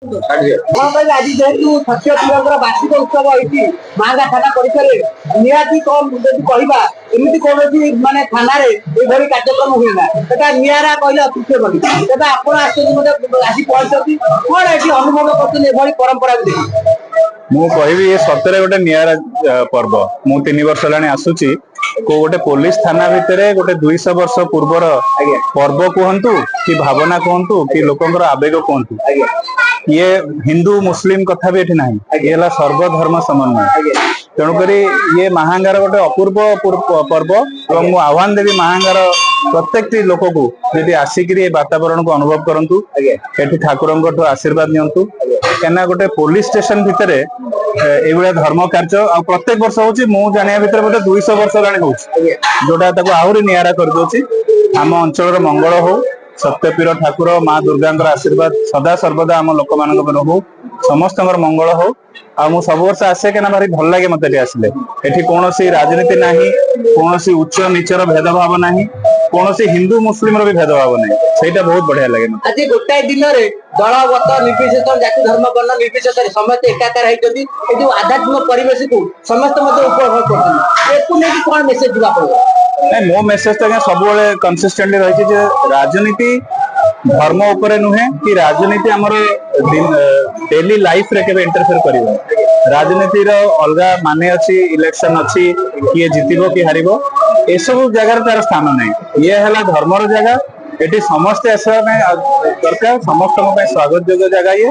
आज जेहेतु सत्य तिरंगार वार्षिक उत्सव होती महांगा थाना परिसर निहाती कम कहवा एमती कौन मानने थाना कार्यक्रम हुए ना निरा कहले अत्युच्च बनी तेज आप आसी पहुंचती कौन ये अनुभव कर परंपरा मु कहबी ये सतरे गोटे निरा पर्व मु 3 वर्ष हेलानी आसुची को गोटे पुलिस थाना भितर गोटे 200 वर्ष पूर्वर पर्व कहतु कि भावना कहतु कि लोकंर आवेग कहतु ये हिंदू मुस्लिम कथा भी ये ना ये सर्वधर्म समन्वय तेणुक ये महांगार गोटे अपूर्व पर्व और मु आह्वान देवी महांगार प्रत्येक लोक को यदि आसिक वातावरण को अनुभव करूँ ये ठाकुर आशीर्वाद नियंतु क्या गोटे पुलिस स्टेशन भितर ये धर्म कार्य आ प्रत्येक वर्ष होची मु जानिया भितर बोले 200 वर्ष लाणी होची जोटा ताको आहुरी नियारा कर दोची आम अंचल मंगल हो सत्यपीर ठाकुर माँ दुर्गा आशीर्वाद सदा सर्वदा आम लोक मान हो समस्त मंगल हो आ मु सब वर्ष आसे के भारी भल लगे मत आसिले एठी कौन राजनीति ना कौन उच्च नीचर भेदभाव ना कौन हिंदू मुस्लिम भी भेदभाव ना से बहुत बढ़िया लगे आज गोटाए दिन दलगत निर्विशेष जाति धर्म वर्ण निर्विशेष समस्त एकाकार होती जो आध्यात्मिक परिवेश को समस्त उपभोग कर कौन मेसेज दिवा पड़े मो मेसेज तो सब कनसिस्टेंटली रही राजनीति धर्म उपरे नुहे कि राजनीति आमर डेली लाइफ रे केबे इंटरफेयर करिवो राजनीति रो अलगा माने अछि इलेक्शन अछि किए जितिबो कि हारिबो ए सब जगह तार स्थान नै ये हला धर्म रो जगह एटी समस्त आसवा दरकार समस्त स्वागत योग्य जगह ये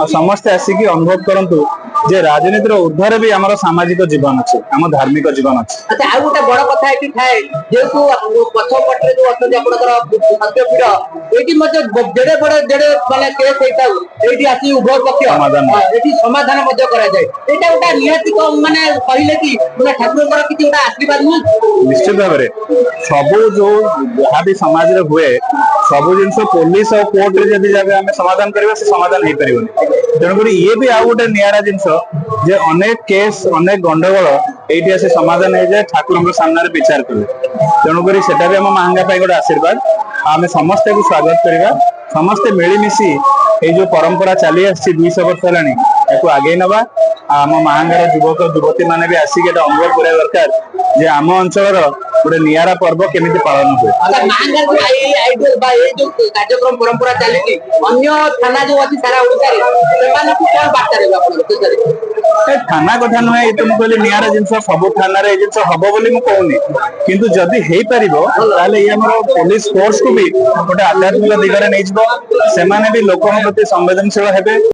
और समस्त आसिक अनुभव करंतु जे राजनीति ऊर्धर भी आम सामाजिक जीवन अच्छे आम धार्मिक जीवन अच्छे। अच्छा आ गोटे बड़ कथा ये थाए जेहेतु पछपटे जो अच्छे सत्यपीठ ये जेडे बड़े जेडे माने केस होता आसी उभय पक्ष समाधान कराए यहाँ गोटे निहाती माने कहले कि ठाकुर किसी गोटे आशीर्वाद नुह निश्चित भाव में सब जो जहाँ भी समाज रे हुए सब जिन पुलिस और कोर्ट रे जदि जाबे आमे समाधान करबा से समाधान नहीं परिबनी तेणुक ये भी आउ गोटे नियारा जिनस जे अनेक केस अनेक गंडगोल ये आसी समाधान हो जाए ठाकुर सामने विचार कले तेणुक सेटा भी आम महांगा गोटे आशीर्वाद आम समस्ते को स्वागत करवा समस्ते मिलमिशि ये जो परंपरा चली आसी 200 वर्ष हेलानी याकू आगे नवा आम महांगार युवक युवती मैंने भी आसिक अनुभव करा दरकार जे आम अंचल गोटे नियारा पर्व केमिति पालन हुए कार्यक्रम परंपरा चली थाना जो अच्छी सारा थाना कथा नुहे ये तुम कहली नियारा जिनस सब थाना जिन हम बोली कहूनी किंतु जदि हो पारे ये पुलिस फोर्स को भी गोटे आध्यात्मिक दिगरे नहीं से भी लोक प्रति संवेदनशील हेबे।